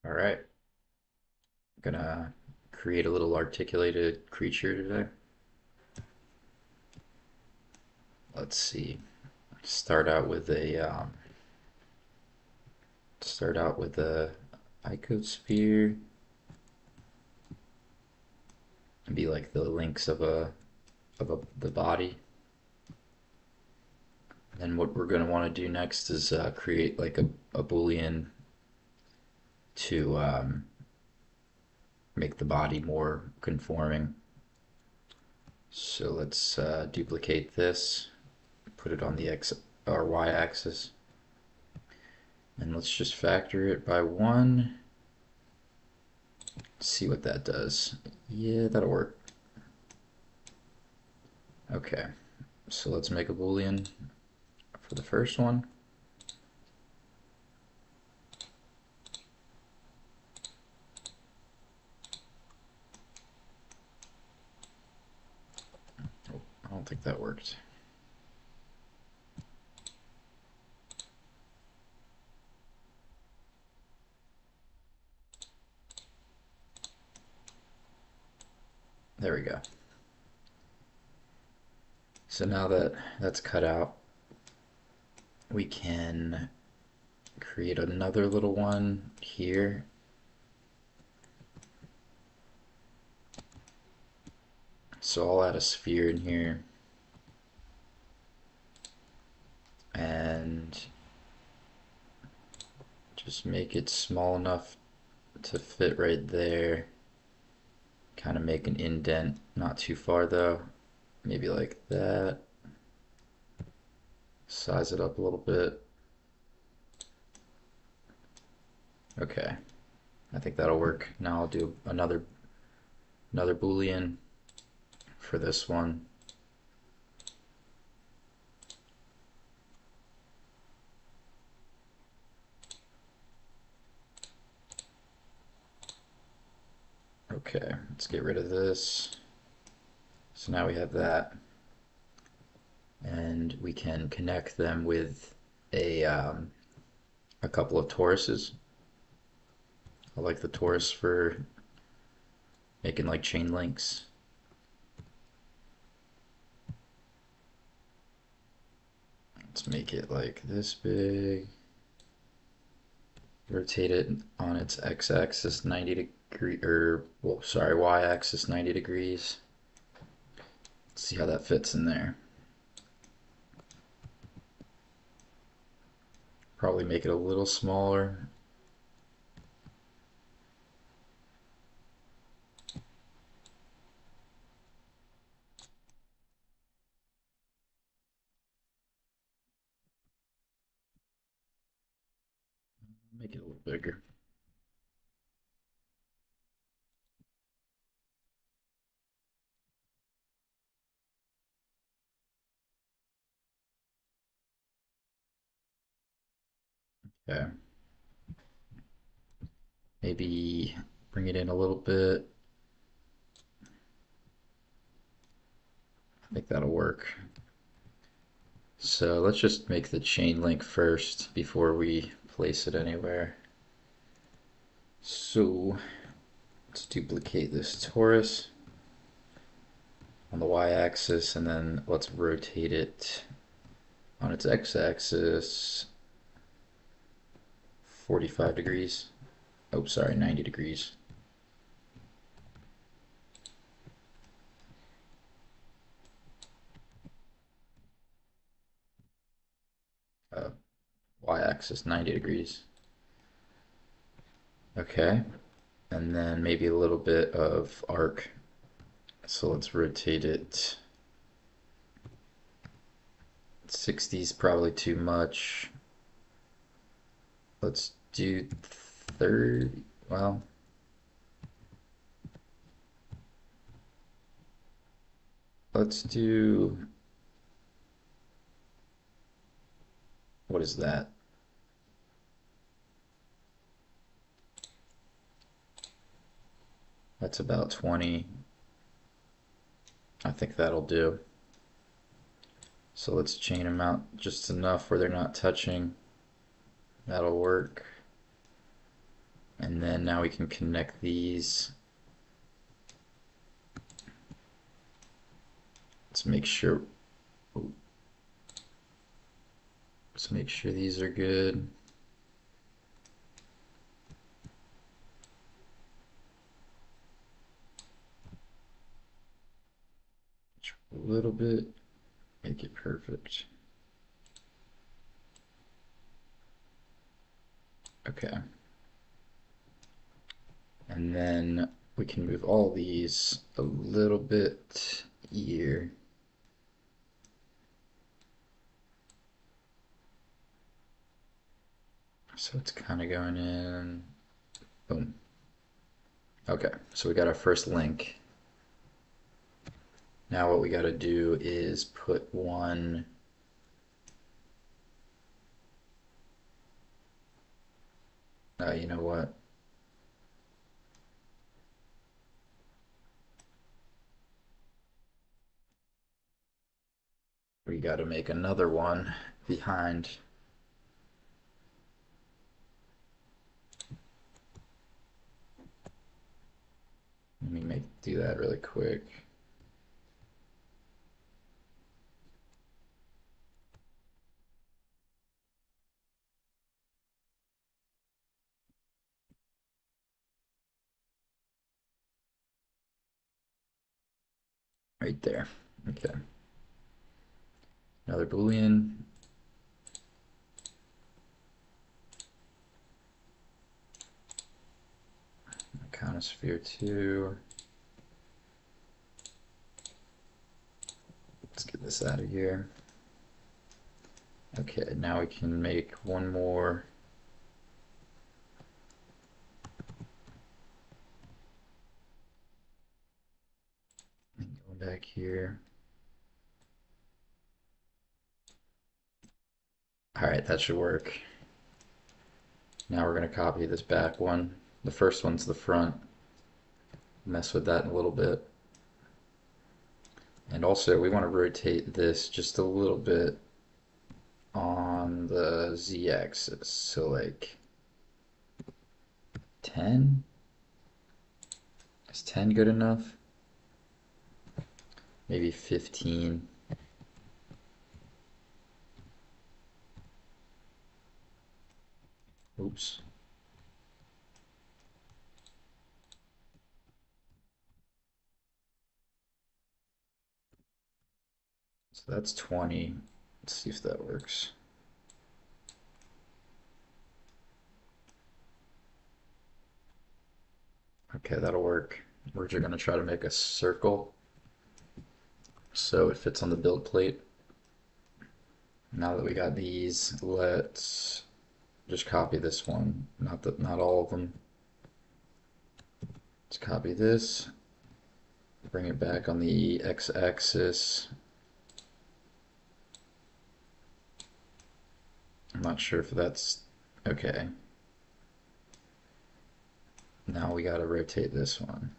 All right, gonna create a little articulated creature today. Let's see. Start out with a icosphere and be like the links of the body. And what we're gonna want to do next is create like a boolean to make the body more conforming. So let's duplicate this, put it on the x or y axis. And let's just factor it by 1. See what that does. Yeah, that'll work. Okay, so let's make a boolean for the first one. Oh, I don't think that worked. There we go. So now that that's cut out, we can create another little one here. So I'll add a sphere in here and just make it small enough to fit right there. Kind of make an indent, not too far though. Maybe like that. Size it up a little bit. Okay, I think that'll work. Now I'll do another boolean for this one. Okay, let's get rid of this. So now we have that, and we can connect them with a couple of toruses. I like the torus for making like chain links. Let's make it like this big. Rotate it on its x-axis 90 degree, or well, sorry, y-axis 90 degrees. Let's see how that fits in there. Probably make it a little smaller. Make it a little bigger. Okay. Maybe bring it in a little bit. I think that'll work. So let's just make the chain link first before we place it anywhere. So let's duplicate this torus on the y-axis, and then let's rotate it on its x-axis 45 degrees. Oh, sorry, 90 degrees. Uh, y-axis 90 degrees. Okay, and then maybe a little bit of arc. So let's rotate it. 60 is probably too much. Let's do 30. Well, let's do, what is that? That's about 20. I think that'll do. So let's chain them out just enough where they're not touching. That'll work. And then now we can connect these. Let's make sure. Let's make sure these are good. A little bit. Make it perfect. Okay. And then we can move all these a little bit here. So it's kind of going in. Boom. Okay, so we got our first link. Now what we got to do is put one. You know what? We got to make another one behind. Let me do that really quick. Right there. Okay. Another Boolean. Iconosphere 2. Let's get this out of here. Okay, now we can make one more. And going back here. All right, that should work. Now we're going to copy this back one. The first one's the front. Mess with that in a little bit. And also we want to rotate this just a little bit on the z-axis. So like 10? Is 10 good enough? Maybe 15. Oops. So that's 20. Let's see if that works. Okay, that'll work. We're just gonna try to make a circle so it fits on the build plate. Now that we got these, let's just copy this one. Not all of them. Let's copy this, bring it back on the x-axis. I'm not sure if that's okay. Now we gotta rotate this one.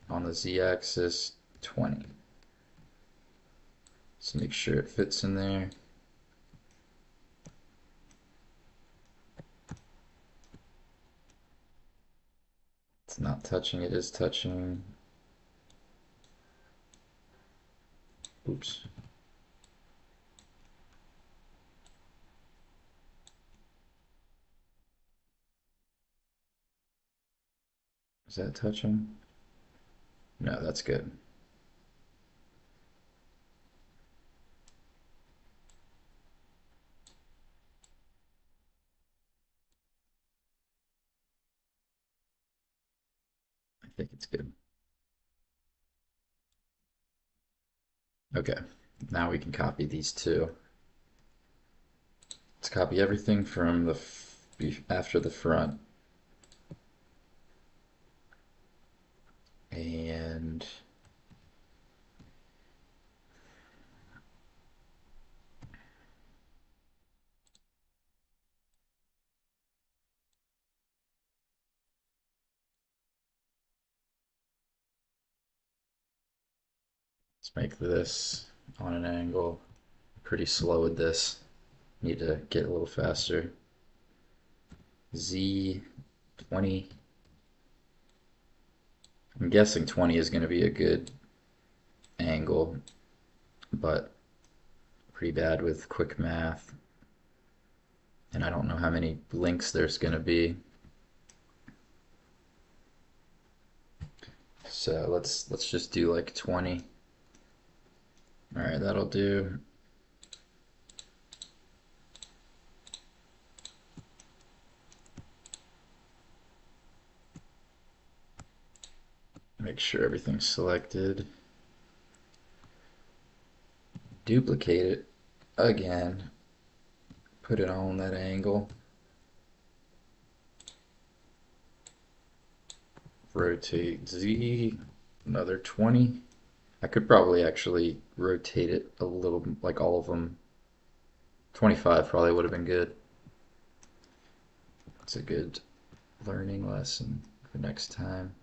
On the z-axis, 20. Let's make sure it fits in there. It's not touching, it is touching. Oops. Is that touching? No, that's good. I think it's good. Okay, now we can copy these two. Let's copy everything from the after the front. And let's make this on an angle. Pretty slow with this. Need to get a little faster. Z, 20. I'm guessing 20 is going to be a good angle, but pretty bad with quick math. And I don't know how many links there's going to be. So let's just do like 20. All right, that'll do. Make sure everything's selected. Duplicate it again. Put it on that angle. Rotate Z another 20. I could probably actually rotate it a little, like all of them. 25 probably would have been good. It's a good learning lesson for next time.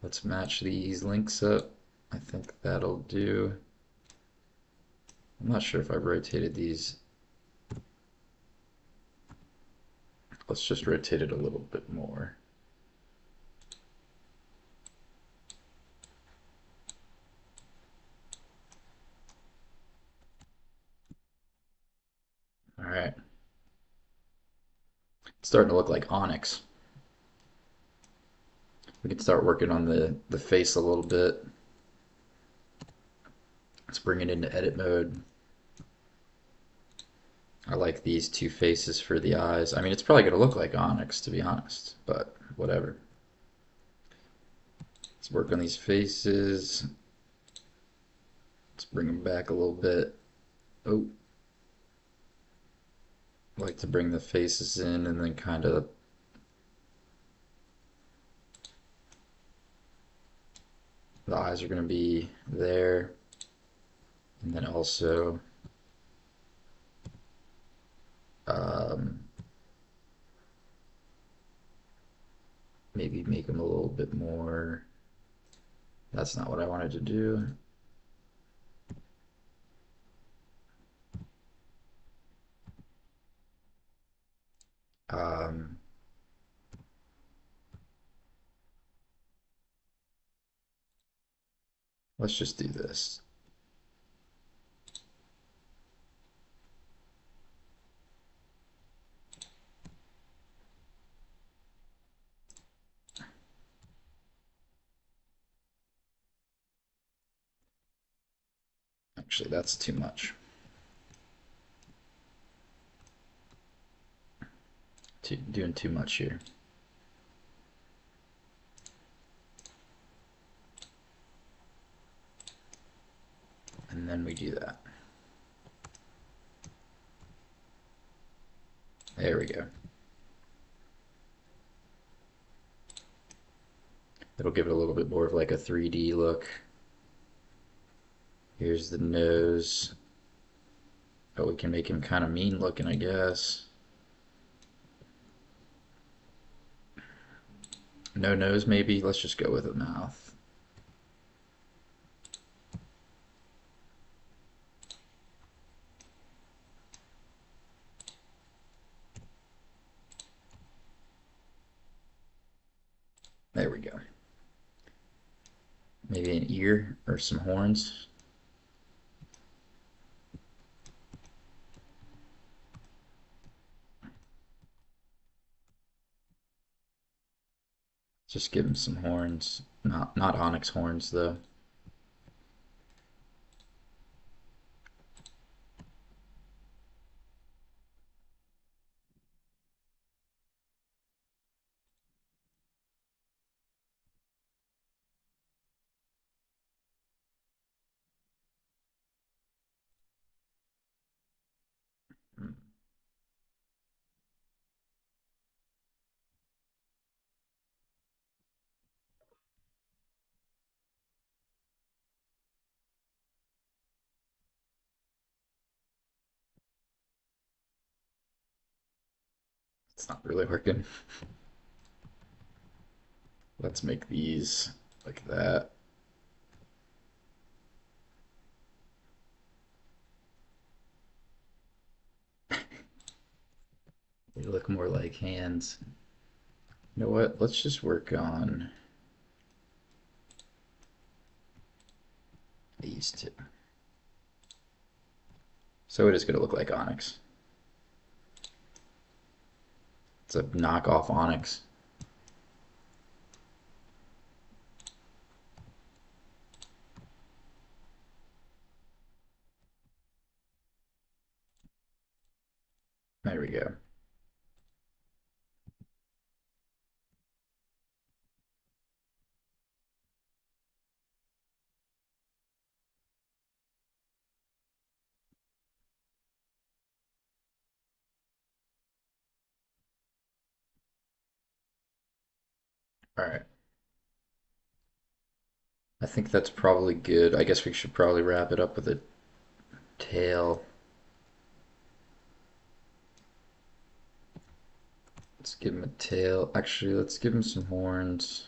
Let's match these links up. I think that'll do. I'm not sure if I rotated these. Let's just rotate it a little bit more. All right. It's starting to look like onyx. We can start working on the face a little bit. Let's bring it into edit mode. I like these two faces for the eyes. I mean, it's probably going to look like onyx, to be honest, but whatever. Let's work on these faces. Let's bring them back a little bit. Oh, I like to bring the faces in and then kind of the eyes are going to be there. And then also um, maybe make them a little bit more. That's not what I wanted to do. Um, let's just do this. Actually, that's too much. Doing too much here. And then we do that. There we go. It'll give it a little bit more of like a 3D look. Here's the nose. Oh, we can make him kind of mean looking, I guess. No nose, maybe? Let's just go with a mouth. There we go. Maybe an ear or some horns. Just give him some horns. Not onyx horns though. It's not really working. Let's make these like that. They look more like hands. You know what? Let's just work on these two. So it is going to look like Onyx. It's a knockoff Onyx. There we go. All right. I think that's probably good. I guess we should probably wrap it up with a tail. Let's give him a tail. Actually, let's give him some horns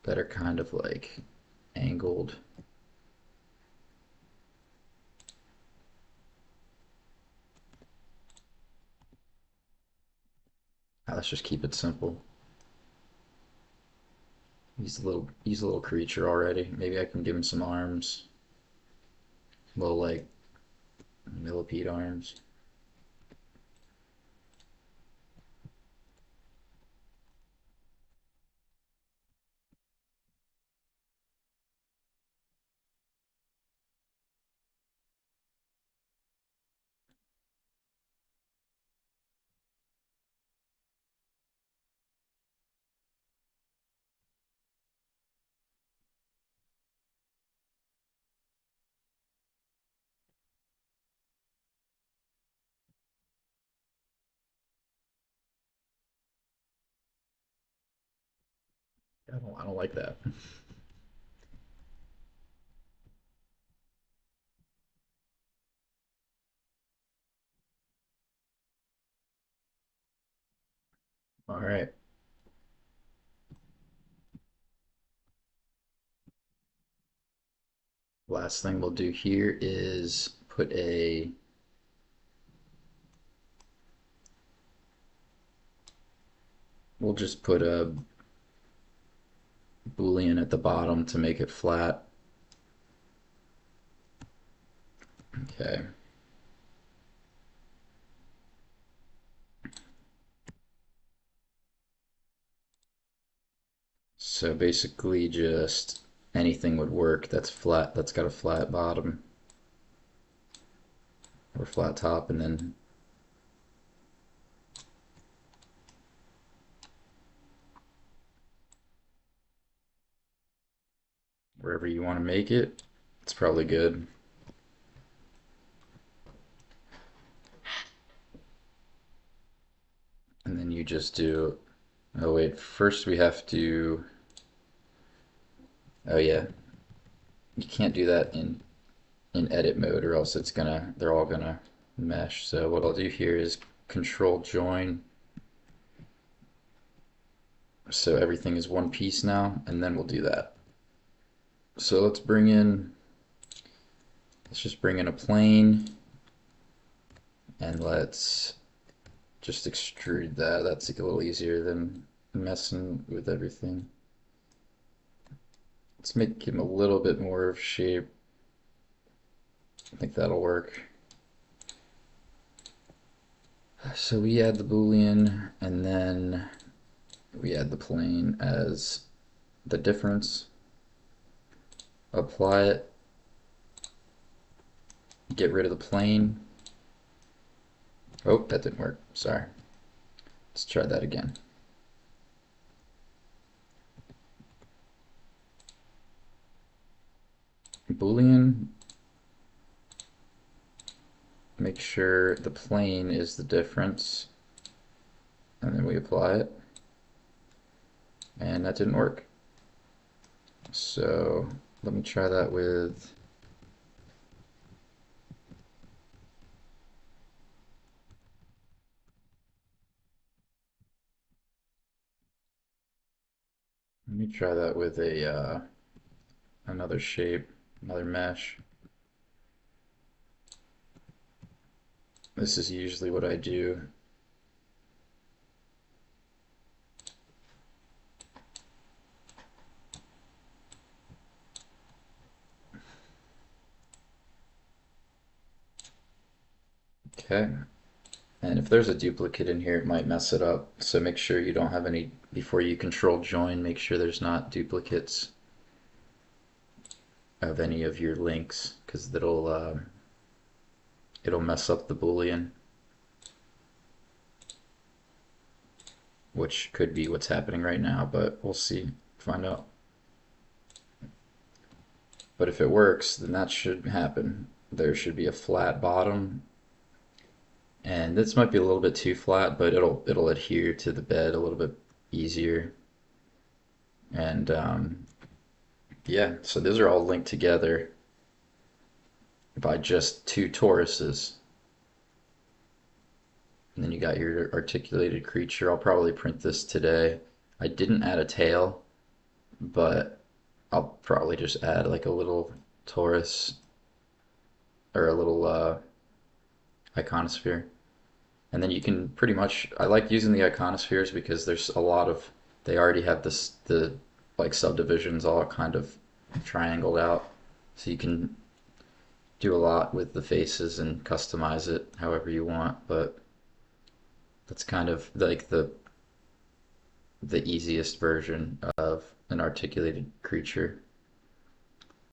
that are kind of like angled. Let's just keep it simple. He's a little creature already. Maybe I can give him some arms. Little like millipede arms. I don't like that. All right. Last thing we'll do here is put a we'll just put a boolean at the bottom to make it flat. Okay. So basically just anything would work that's flat, that's got a flat bottom or flat top, and then wherever you want to make it, it's probably good. And then you just do, oh wait, first we have to, oh yeah, you can't do that in edit mode or else they're all gonna mesh. So what I'll do here is control join so everything is one piece now, and then we'll do that. So let's just bring in a plane, and let's just extrude that. That's a little easier than messing with everything. Let's make him a little bit more of shape. I think that'll work. So we add the boolean, and then we add the plane as the difference. Apply it. Get rid of the plane. Oh, that didn't work. Sorry. Let's try that again. Boolean. Make sure the plane is the difference. And then we apply it. And that didn't work. So let me try that with a another shape, another mesh. This is usually what I do. Okay. And if there's a duplicate in here, it might mess it up. So make sure you don't have any, before you control join, make sure there's not duplicates of any of your links, because it'll mess up the Boolean, which could be what's happening right now, but we'll see, find out. But if it works, then that should happen. There should be a flat bottom, and this might be a little bit too flat, but it'll adhere to the bed a little bit easier. And yeah, so those are all linked together by just two toruses. And then you got your articulated creature. I'll probably print this today. I didn't add a tail, but I'll probably just add like a little torus or a little iconosphere. And then you can pretty much, I like using the iconospheres because there's a lot of, they already have the like subdivisions all kind of triangled out. So you can do a lot with the faces and customize it however you want, but that's kind of like the easiest version of an articulated creature.